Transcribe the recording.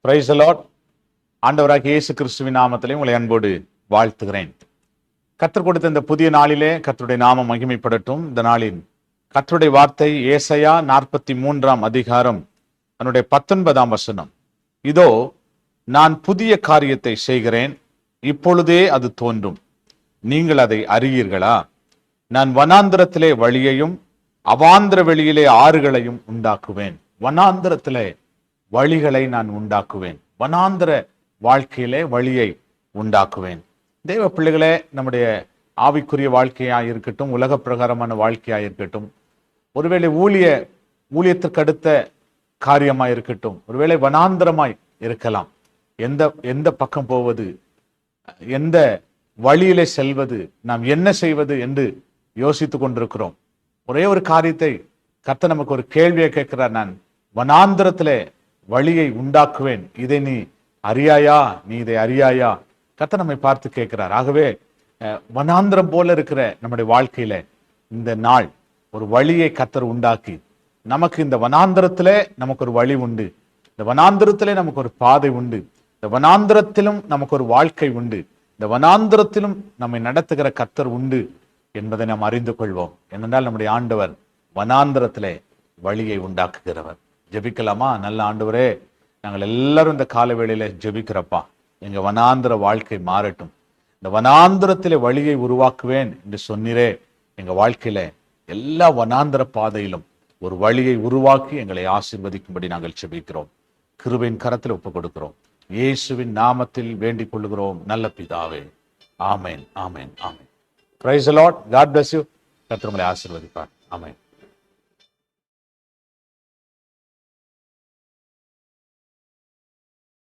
Price the Lord. ஆண்டவராகிய இயேசு கிறிஸ்துவின் நாமத்திலே உங்களை அன்போடு வாழ்த்துகிறேன். கர்த்தர் கொடுத்த இந்த புதிய நாளிலே கர்த்தருடைய நாமம் மகிமைப்படட்டும். இந்த நாளின் கர்த்தருடைய வார்த்தை ஏசாயா 43 அதிகாரம் அதனுடைய 19 வசனம். இதோ நான் புதிய காரியத்தை செய்கிறேன், இப்பொழுதே அது தோன்றும், நீங்கள் அதை அறியீர்களா? நான் வனாந்திரத்திலே வழியையும் அவாந்திர வெளியிலே ஆறுகளையும் உண்டாக்குவேன். வனாந்திரத்திலே வழிகளை நான் உண்டாக்குவேன், வனாந்திர வாழ்க்கையிலே வழியை உண்டாக்குவேன். தேவ பிள்ளைகளே, நம்முடைய ஆவிக்குரிய வாழ்க்கையாக இருக்கட்டும், உலக பிரகாரமான வாழ்க்கையாக இருக்கட்டும், ஒருவேளை ஊழியத்திற்கு அடுத்த காரியமாய் இருக்கட்டும், ஒருவேளை வனாந்திரமாய் இருக்கலாம். எந்த பக்கம் போவது, எந்த வழியிலே செல்வது, நாம் என்ன செய்வது என்று யோசித்துக் கொண்டிருக்கிறோம். ஒரே ஒரு காரியத்தை கர்த்தர் நமக்கு ஒரு கேள்வியை கேட்கிறார். நான் வனாந்திரத்திலே வழியை உண்டாக்குவேன், இதை நீ அறியாயா? நீ இதை அறியாயா? கர்த்தர் நம்மை பார்த்து கேட்கிறார். ஆகவே வனாந்திரம் போல இருக்கிற நம்முடைய வாழ்க்கையில இந்த நாள் ஒரு வழியை கர்த்தர் உண்டாக்கி, நமக்கு இந்த வனாந்திரத்திலே நமக்கு ஒரு வழி உண்டு, இந்த வனாந்திரத்திலே நமக்கு ஒரு பாதை உண்டு, இந்த வனாந்திரத்திலும் நமக்கு ஒரு வாழ்க்கை உண்டு, இந்த வனாந்திரத்திலும் நம்மை நடத்துகிற கர்த்தர் உண்டு என்பதை நாம் அறிந்து கொள்வோம். ஏனென்றால் நம்முடைய ஆண்டவர் வனாந்திரத்திலே வழியை உண்டாக்குகிறவர். ஜெபிக்கலாமா? நல்ல ஆண்டவரே, நாங்கள் எல்லாரும் இந்த கால வேளையில ஜெபிக்கிறப்பா, எங்க வனாந்திர வாழ்க்கை மாறட்டும், இந்த வனாந்திரத்திலே வழியை உருவாக்குவேன் என்று சொன்னீரே. எங்க வாழ்க்கையில எல்லா வனாந்திர பாதையிலும் ஒரு வழியை உருவாக்கி எங்களை ஆசீர்வதிக்கும்படி நாங்கள் ஜெபிக்கிறோம். கிருபையின் கரத்தில் ஒப்புக் கொடுக்கிறோம். இயேசுவின் நாமத்தில் வேண்டிக் கொள்ளுகிறோம் நல்ல பிதாவே. Amen, amen, amen. Praise the Lord. God bless you. கர்த்தர் உங்களை ஆசீர்வதிப்பார். ஆமென்.